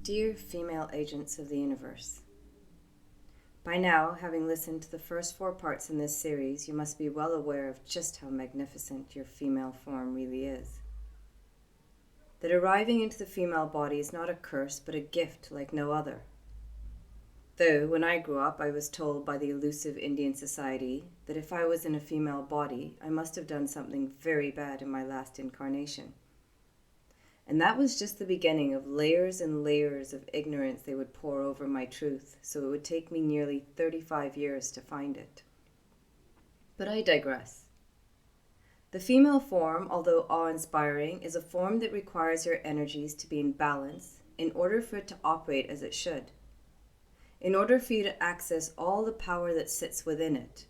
Dear female agents of the universe, by now, having listened to the first 4 parts in this series, you must be well aware of just how magnificent your female form really is. That arriving into the female body is not a curse, but a gift like no other. Though, when I grew up, I was told by the elusive Indian society that if I was in a female body, I must have done something very bad in my last incarnation. And that was just the beginning of layers and layers of ignorance they would pour over my truth, so it would take me nearly 35 years to find it. But I digress. The female form, although awe-inspiring, is a form that requires your energies to be in balance in order for it to operate as it should, in order for you to access all the power that sits within it.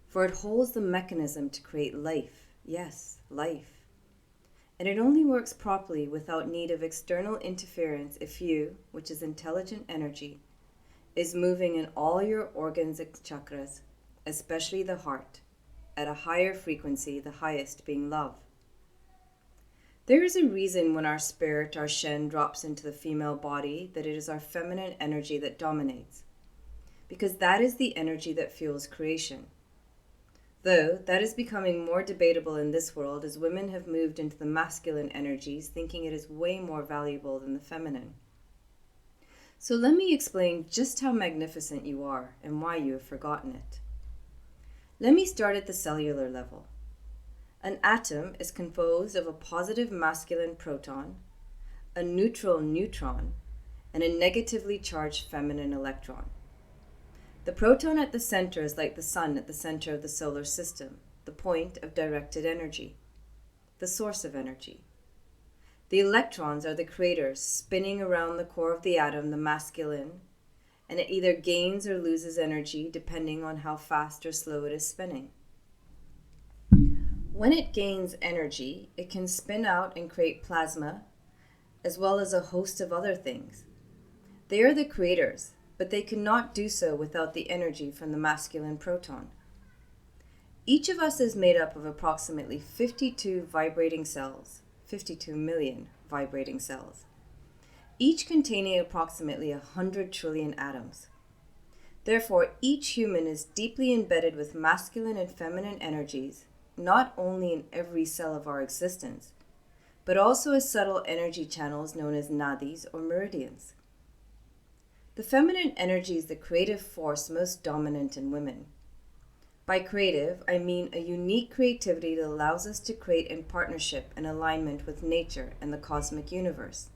For it holds the mechanism to create life, yes, life. And it only works properly without need of external interference if you, which is intelligent energy, is moving in all your organs and chakras, especially the heart, at a higher frequency, the highest being love. There is a reason when our spirit, our Shen, drops into the female body that it is our feminine energy that dominates, because that is the energy that fuels creation. Though that is becoming more debatable in this world as women have moved into the masculine energies, thinking it is way more valuable than the feminine. So let me explain just how magnificent you are and why you have forgotten it. Let me start at the cellular level. An atom is composed of a positive masculine proton, a neutral neutron, and a negatively charged feminine electron. The proton at the center is like the sun at the center of the solar system, the point of directed energy, the source of energy. The electrons are the creators spinning around the core of the atom, the masculine, and it either gains or loses energy depending on how fast or slow it is spinning. When it gains energy, it can spin out and create plasma, as well as a host of other things. They are the creators, but they cannot do so without the energy from the masculine proton. Each of us is made up of approximately 52 vibrating cells, 52 million vibrating cells, each containing approximately 100 trillion atoms. Therefore, each human is deeply embedded with masculine and feminine energies, not only in every cell of our existence, but also as subtle energy channels known as nadis or meridians. The feminine energy is the creative force most dominant in women. By creative, I mean a unique creativity that allows us to create in partnership and alignment with nature and the cosmic universe.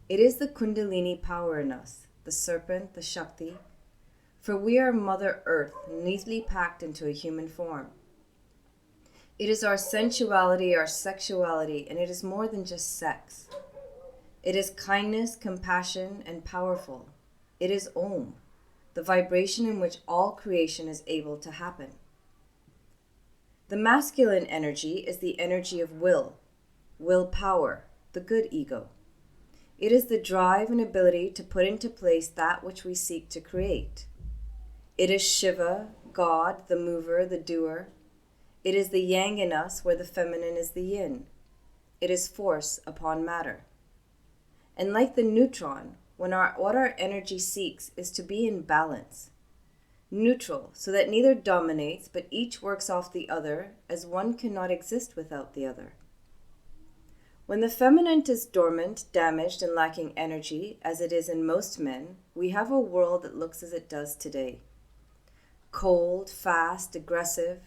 It is the Kundalini power in us, the serpent, the Shakti, for we are Mother Earth neatly packed into a human form. It is our sensuality, our sexuality, and it is more than just sex. It is kindness, compassion, and powerful. It is Om, the vibration in which all creation is able to happen. The masculine energy is the energy of willpower, the good ego. It is the drive and ability to put into place that which we seek to create. It is Shiva, God, the mover, the doer. It is the yang in us where the feminine is the yin. It is force upon matter. And like the neutron, what our energy seeks is to be in balance, neutral, so that neither dominates, but each works off the other, as one cannot exist without the other. When the feminine is dormant, damaged, and lacking energy, as it is in most men, we have a world that looks as it does today. Cold, fast, aggressive,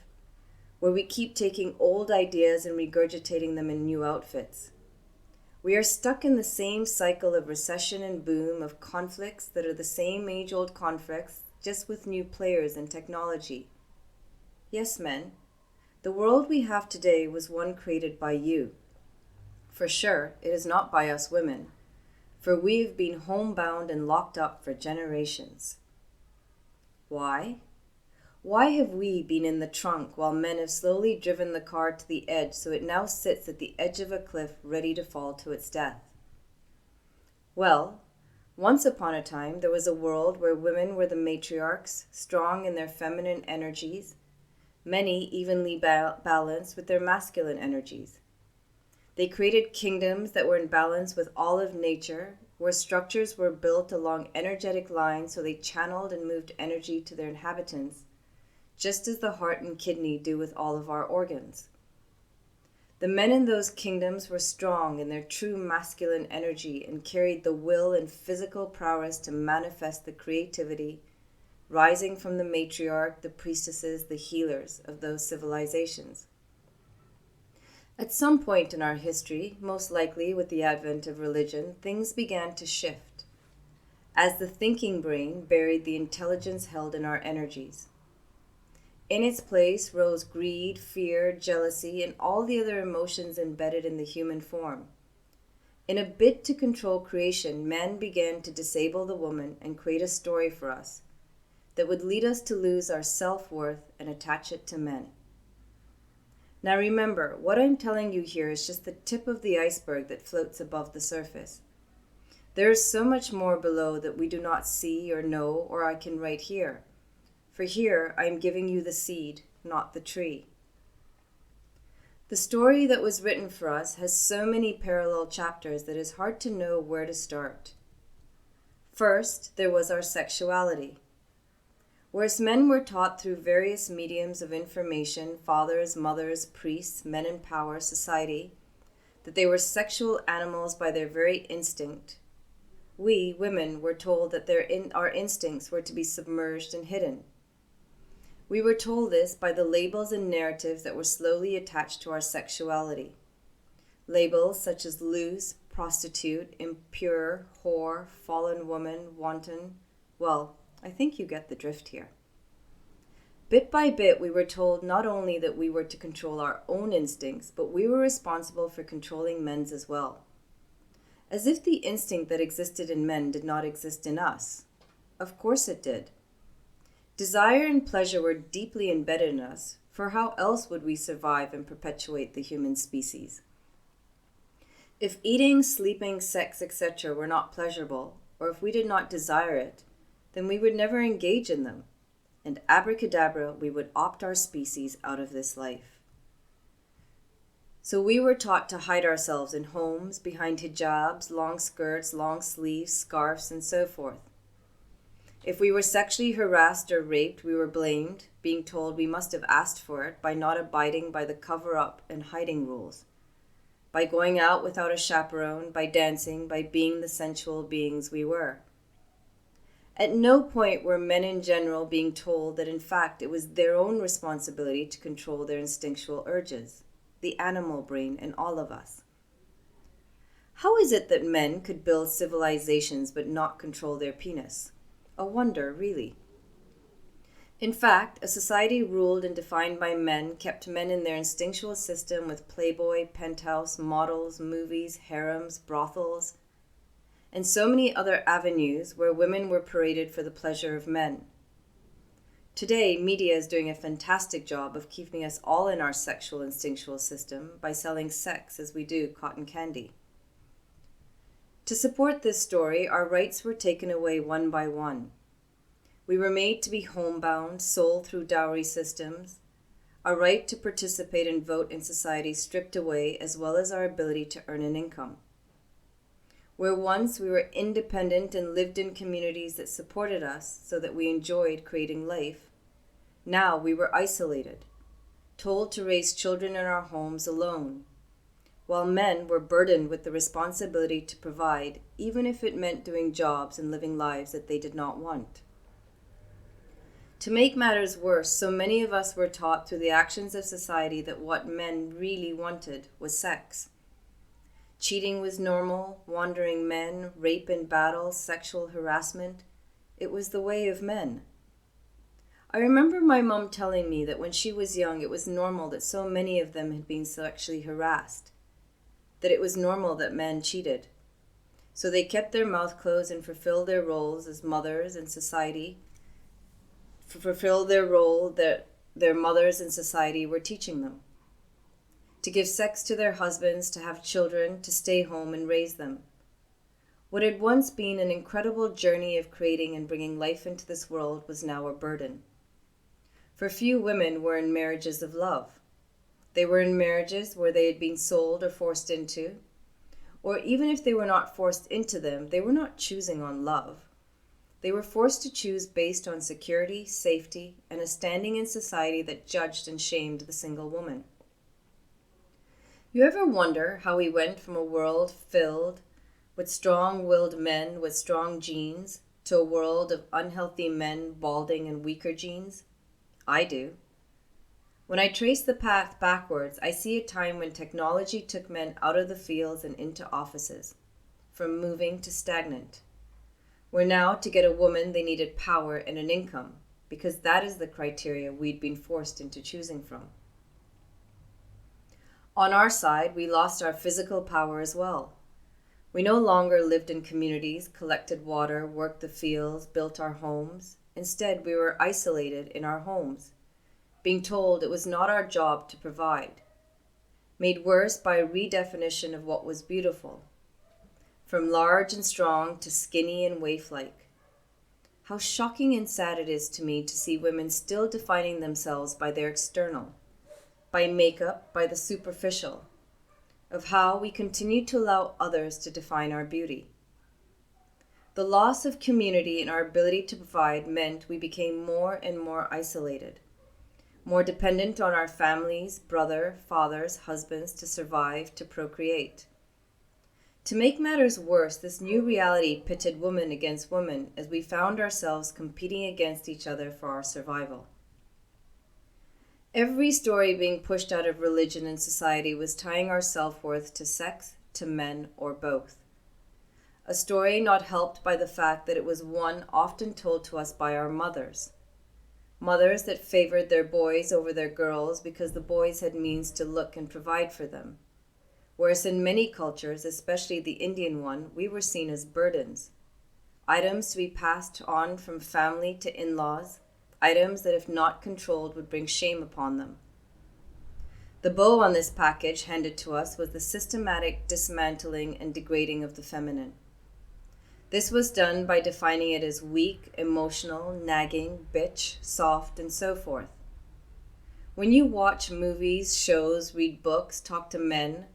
where we keep taking old ideas and regurgitating them in new outfits. We are stuck in the same cycle of recession and boom, of conflicts that are the same age-old conflicts, just with new players and technology. Yes, men, the world we have today was one created by you. For sure, it is not by us women, for we have been homebound and locked up for generations. Why? Why have we been in the trunk while men have slowly driven the car to the edge so it now sits at the edge of a cliff ready to fall to its death? Well, once upon a time there was a world where women were the matriarchs, strong in their feminine energies, many evenly balanced with their masculine energies. They created kingdoms that were in balance with all of nature, where structures were built along energetic lines so they channeled and moved energy to their inhabitants, just as the heart and kidney do with all of our organs. The men in those kingdoms were strong in their true masculine energy and carried the will and physical prowess to manifest the creativity rising from the matriarch, the priestesses, the healers of those civilizations. At some point in our history, most likely with the advent of religion, things began to shift, as the thinking brain buried the intelligence held in our energies. In its place rose greed, fear, jealousy, and all the other emotions embedded in the human form. In a bid to control creation, man began to disable the woman and create a story for us that would lead us to lose our self-worth and attach it to men. Now remember, what I'm telling you here is just the tip of the iceberg that floats above the surface. There is so much more below that we do not see or know, or I can write here. For here I am giving you the seed, not the tree. The story that was written for us has so many parallel chapters that it is hard to know where to start. First, there was our sexuality. Whereas men were taught through various mediums of information, fathers, mothers, priests, men in power, society, that they were sexual animals by their very instinct, we, women, were told that our instincts were to be submerged and hidden. We were told this by the labels and narratives that were slowly attached to our sexuality. Labels such as loose, prostitute, impure, whore, fallen woman, wanton. Well, I think you get the drift here. Bit by bit, we were told not only that we were to control our own instincts, but we were responsible for controlling men's as well. As if the instinct that existed in men did not exist in us. Of course it did. Desire and pleasure were deeply embedded in us, for how else would we survive and perpetuate the human species? If eating, sleeping, sex, etc. were not pleasurable, or if we did not desire it, then we would never engage in them, and abracadabra, we would opt our species out of this life. So we were taught to hide ourselves in homes, behind hijabs, long skirts, long sleeves, scarves, and so forth. If we were sexually harassed or raped, we were blamed, being told we must have asked for it by not abiding by the cover-up and hiding rules, by going out without a chaperone, by dancing, by being the sensual beings we were. At no point were men in general being told that in fact it was their own responsibility to control their instinctual urges, the animal brain in all of us. How is it that men could build civilizations but not control their penis? A wonder, really. In fact, a society ruled and defined by men kept men in their instinctual system with Playboy, penthouse, models, movies, harems, brothels, and so many other avenues where women were paraded for the pleasure of men. Today, media is doing a fantastic job of keeping us all in our sexual instinctual system by selling sex as we do cotton candy. To support this story, our rights were taken away one by one. We were made to be homebound, sold through dowry systems, our right to participate and vote in society stripped away, as well as our ability to earn an income. Where once we were independent and lived in communities that supported us so that we enjoyed creating life, now we were isolated, told to raise children in our homes alone, while men were burdened with the responsibility to provide, even if it meant doing jobs and living lives that they did not want. To make matters worse, so many of us were taught through the actions of society that what men really wanted was sex. Cheating was normal, wandering men, rape in battle, sexual harassment. It was the way of men. I remember my mom telling me that when she was young, it was normal that so many of them had been sexually harassed, that it was normal that men cheated. So they kept their mouth closed and fulfilled their roles as mothers in society, fulfilled their role that their mothers in society were teaching them. To give sex to their husbands, to have children, to stay home and raise them. What had once been an incredible journey of creating and bringing life into this world was now a burden. For few women were in marriages of love. They were in marriages where they had been sold or forced into, or even if they were not forced into them, they were not choosing on love. They were forced to choose based on security, safety, and a standing in society that judged and shamed the single woman. You ever wonder how we went from a world filled with strong-willed men with strong genes to a world of unhealthy men, balding, and weaker genes? I do. When I trace the path backwards, I see a time when technology took men out of the fields and into offices, from moving to stagnant. Where now, to get a woman, they needed power and an income, because that is the criteria we'd been forced into choosing from. On our side, we lost our physical power as well. We no longer lived in communities, collected water, worked the fields, built our homes. Instead, we were isolated in our homes, being told it was not our job to provide, made worse by a redefinition of what was beautiful, from large and strong to skinny and waif-like. How shocking and sad it is to me to see women still defining themselves by their external, by makeup, by the superficial, of how we continue to allow others to define our beauty. The loss of community and our ability to provide meant we became more and more isolated, more dependent on our families, brother, fathers, husbands to survive, to procreate. To make matters worse, this new reality pitted woman against woman as we found ourselves competing against each other for our survival. Every story being pushed out of religion and society was tying our self-worth to sex, to men, or both. A story not helped by the fact that it was one often told to us by our mothers. Mothers that favored their boys over their girls because the boys had means to look and provide for them. Whereas in many cultures, especially the Indian one, we were seen as burdens. Items to be passed on from family to in-laws, items that if not controlled would bring shame upon them. The bow on this package handed to us was the systematic dismantling and degrading of the feminine. This was done by defining it as weak, emotional, nagging, bitch, soft, and so forth. When you watch movies, shows, read books, talk to men,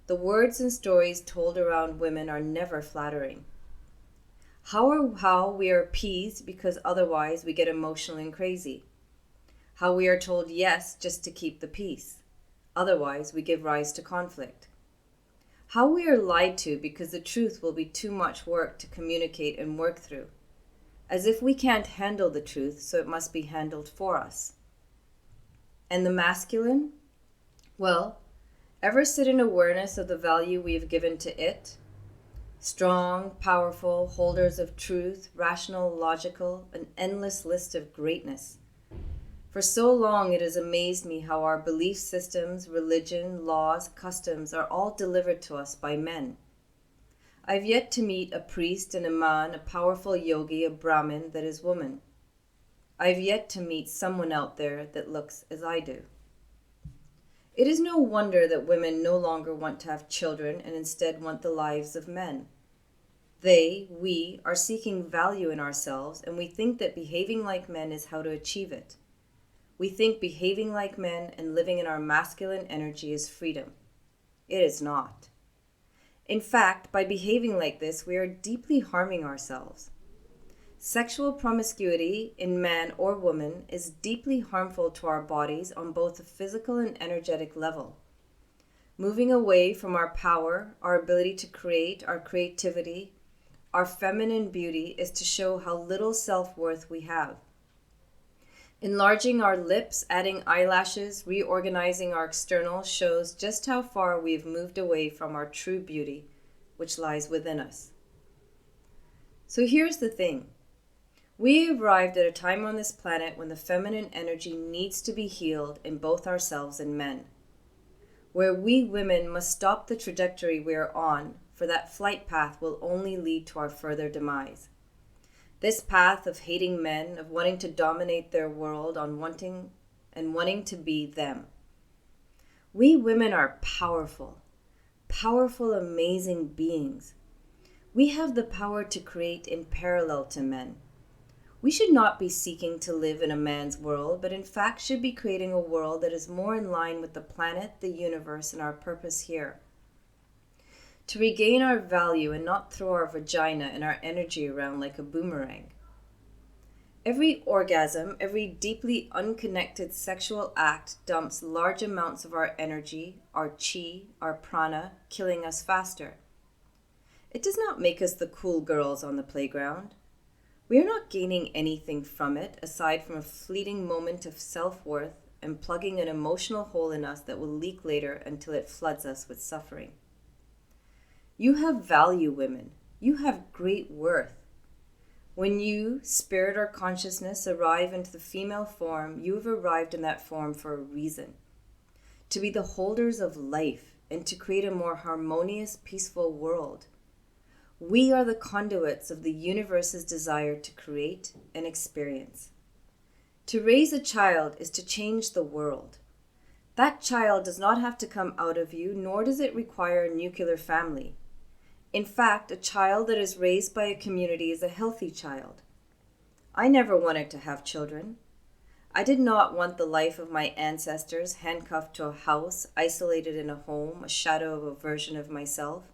the words and stories told around women are never flattering. How we are appeased because otherwise we get emotional and crazy. How we are told yes just to keep the peace. Otherwise we give rise to conflict. How we are lied to because the truth will be too much work to communicate and work through. As if we can't handle the truth, so it must be handled for us. And the masculine? Well, ever sit in awareness of the value we have given to it? Strong, powerful, holders of truth, rational, logical, an endless list of greatness. For so long it has amazed me how our belief systems, religion, laws, customs are all delivered to us by men. I've yet to meet a priest, an imam, a powerful yogi, a Brahmin that is woman. I've yet to meet someone out there that looks as I do. It is no wonder that women no longer want to have children and instead want the lives of men. We are seeking value in ourselves, and we think that behaving like men is how to achieve it. We think behaving like men and living in our masculine energy is freedom. It is not. In fact, by behaving like this, we are deeply harming ourselves. Sexual promiscuity in man or woman is deeply harmful to our bodies on both a physical and energetic level. Moving away from our power, our ability to create, our creativity, our feminine beauty is to show how little self-worth we have. Enlarging our lips, adding eyelashes, reorganizing our external shows just how far we've moved away from our true beauty, which lies within us. So here's the thing. We arrived at a time on this planet when the feminine energy needs to be healed in both ourselves and men, where we women must stop the trajectory we are on, for that flight path will only lead to our further demise. This path of hating men, of wanting to dominate their world, on wanting to be them. We women are powerful, amazing beings. We have the power to create in parallel to men. We should not be seeking to live in a man's world, but in fact should be creating a world that is more in line with the planet, the universe, and our purpose here. to regain our value and not throw our vagina and our energy around like a boomerang. Every orgasm, every deeply unconnected sexual act dumps large amounts of our energy, our chi, our prana, killing us faster. It does not make us the cool girls on the playground. We are not gaining anything from it aside from a fleeting moment of self-worth and plugging an emotional hole in us that will leak later until it floods us with suffering. You have value, women. You have great worth. When you, spirit or consciousness, arrive into the female form, you have arrived in that form for a reason. To be the holders of life and to create a more harmonious, peaceful world. We are the conduits of the universe's desire to create and experience. To raise a child is to change the world. That child does not have to come out of you, nor does it require a nuclear family. In fact, a child that is raised by a community is a healthy child. I never wanted to have children. I did not want the life of my ancestors, handcuffed to a house, isolated in a home, a shadow of a version of myself.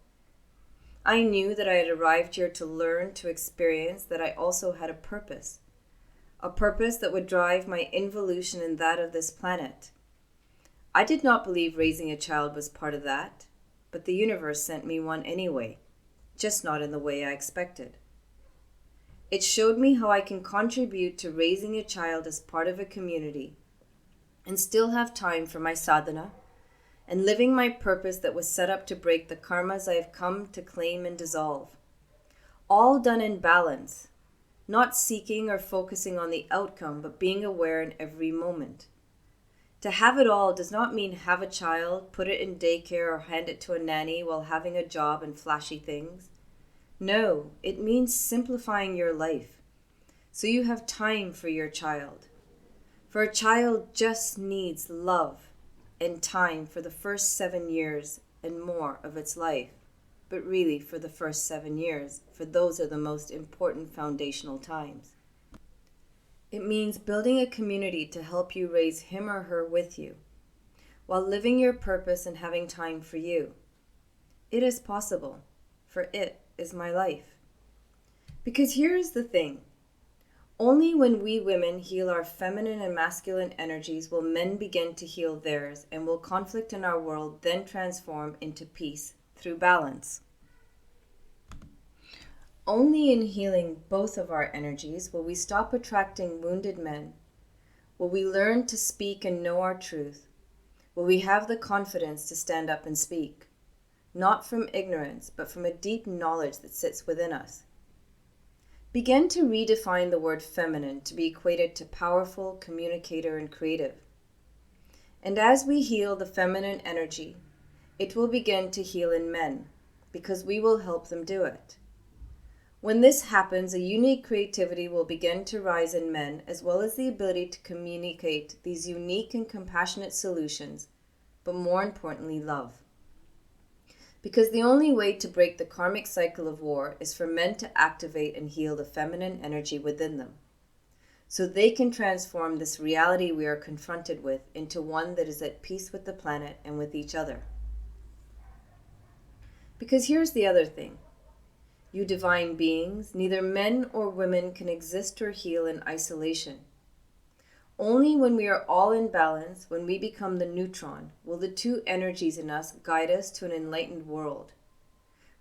I knew that I had arrived here to learn, to experience, that I also had a purpose that would drive my involution and that of this planet. I did not believe raising a child was part of that, but the universe sent me one anyway, just not in the way I expected. It showed me how I can contribute to raising a child as part of a community and still have time for my sadhana and living my purpose that was set up to break the karmas I have come to claim and dissolve. All done in balance, not seeking or focusing on the outcome, but being aware in every moment. To have it all does not mean have a child, put it in daycare, or hand it to a nanny while having a job and flashy things. No, it means simplifying your life so you have time for your child. For a child just needs love and time for the first 7 years and more of its life. But really for the first 7 years, for those are the most important foundational times. It means building a community to help you raise him or her with you, while living your purpose and having time for you. It is possible, for it is my life. Because here is the thing. Only when we women heal our feminine and masculine energies will men begin to heal theirs, and will conflict in our world then transform into peace through balance. Only in healing both of our energies will we stop attracting wounded men, will we learn to speak and know our truth, will we have the confidence to stand up and speak, not from ignorance, but from a deep knowledge that sits within us. Begin to redefine the word feminine to be equated to powerful, communicator, and creative. And as we heal the feminine energy, it will begin to heal in men, because we will help them do it. When this happens, a unique creativity will begin to rise in men, as well as the ability to communicate these unique and compassionate solutions, but more importantly, love. Because the only way to break the karmic cycle of war is for men to activate and heal the feminine energy within them, so they can transform this reality we are confronted with into one that is at peace with the planet and with each other. Because here's the other thing. You divine beings, neither men or women can exist or heal in isolation. Only when we are all in balance, when we become the neutron, will the two energies in us guide us to an enlightened world,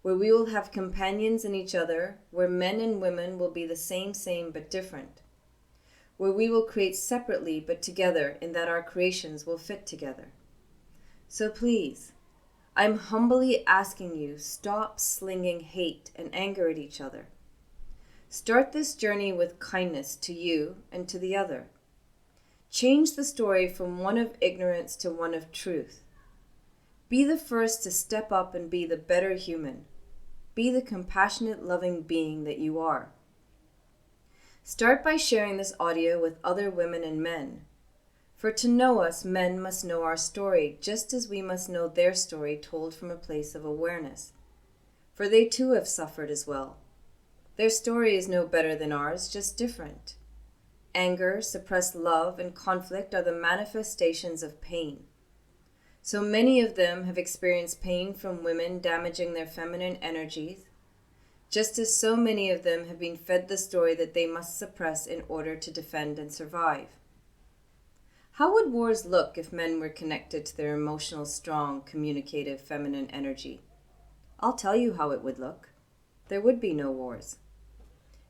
where we will have companions in each other, where men and women will be the same but different, where we will create separately but together in that our creations will fit together. So please, I'm humbly asking you, stop slinging hate and anger at each other. Start this journey with kindness to you and to the other. Change the story from one of ignorance to one of truth. Be the first to step up and be the better human. Be the compassionate, loving being that you are. Start by sharing this audio with other women and men. For to know us, men must know our story, just as we must know their story told from a place of awareness. For they too have suffered as well. Their story is no better than ours, just different. Anger, suppressed love, and conflict are the manifestations of pain. So many of them have experienced pain from women damaging their feminine energies, just as so many of them have been fed the story that they must suppress in order to defend and survive. How would wars look if men were connected to their emotional, strong, communicative, feminine energy? I'll tell you how it would look. There would be no wars.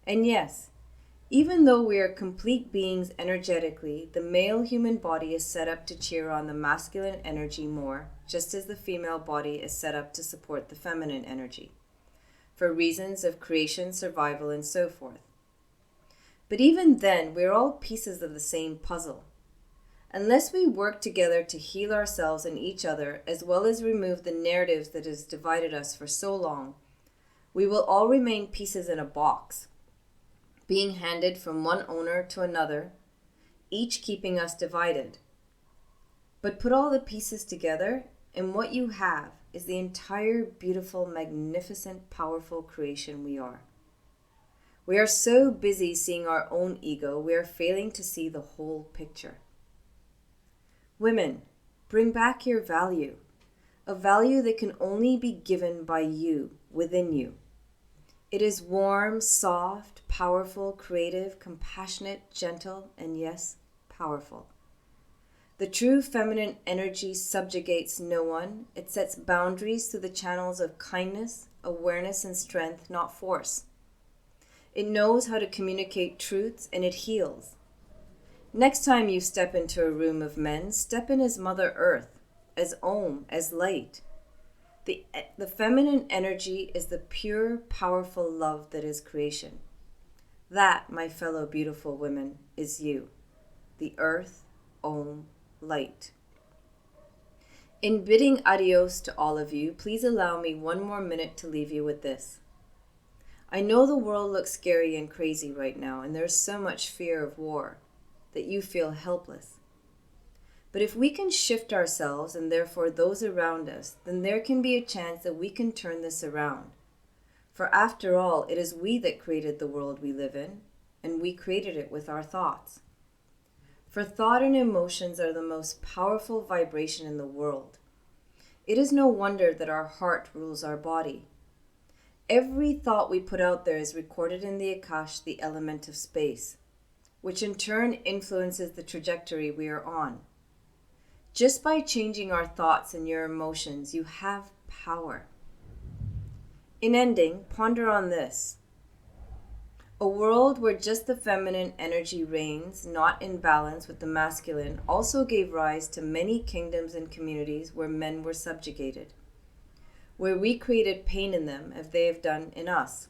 And yes, even though we are complete beings energetically, the male human body is set up to cheer on the masculine energy more, just as the female body is set up to support the feminine energy, for reasons of creation, survival, and so forth. But even then, we're all pieces of the same puzzle. Unless we work together to heal ourselves and each other, as well as remove the narratives that has divided us for so long, we will all remain pieces in a box, being handed from one owner to another, each keeping us divided. But put all the pieces together, and what you have is the entire beautiful, magnificent, powerful creation we are. We are so busy seeing our own ego, we are failing to see the whole picture. Women, bring back your value, a value that can only be given by you, within you. It is warm, soft, powerful, creative, compassionate, gentle, and yes, powerful. The true feminine energy subjugates no one. It sets boundaries through the channels of kindness, awareness, and strength, not force. It knows how to communicate truths, and it heals. Next time you step into a room of men, step in as Mother Earth, as Om, as light. The feminine energy is the pure, powerful love that is creation. That, my fellow beautiful women, is you, the Earth, Om, light. In bidding adios to all of you, please allow me one more minute to leave you with this. I know the world looks scary and crazy right now, and there's so much fear of war that you feel helpless. But if we can shift ourselves and therefore those around us, then there can be a chance that we can turn this around. For after all, it is we that created the world we live in, and we created it with our thoughts. For thought and emotions are the most powerful vibration in the world. It is no wonder that our heart rules our body. Every thought we put out there is recorded in the Akash, the element of space, which in turn influences the trajectory we are on. Just by changing our thoughts and your emotions, you have power. In ending, ponder on this. A world where just the feminine energy reigns, not in balance with the masculine, also gave rise to many kingdoms and communities where men were subjugated, where we created pain in them as they have done in us.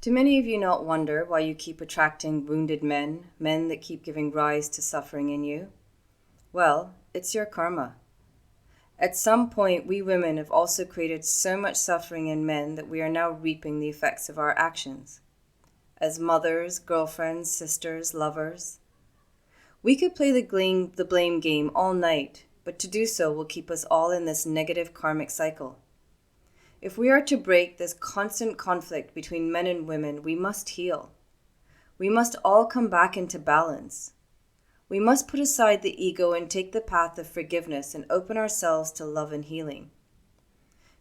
Do many of you not wonder why you keep attracting wounded men, men that keep giving rise to suffering in you? Well, it's your karma. At some point, we women have also created so much suffering in men that we are now reaping the effects of our actions. As mothers, girlfriends, sisters, lovers. We could play the blame game all night, but to do so will keep us all in this negative karmic cycle. If we are to break this constant conflict between men and women, we must heal. We must all come back into balance. We must put aside the ego and take the path of forgiveness and open ourselves to love and healing.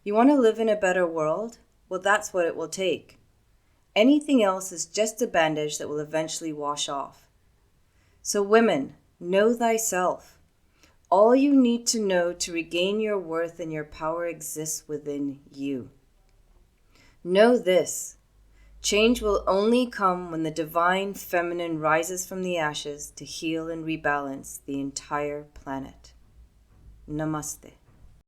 You want to live in a better world? Well, that's what it will take. Anything else is just a bandage that will eventually wash off. So women, know thyself. All you need to know to regain your worth and your power exists within you. Know this. Change will only come when the divine feminine rises from the ashes to heal and rebalance the entire planet. Namaste.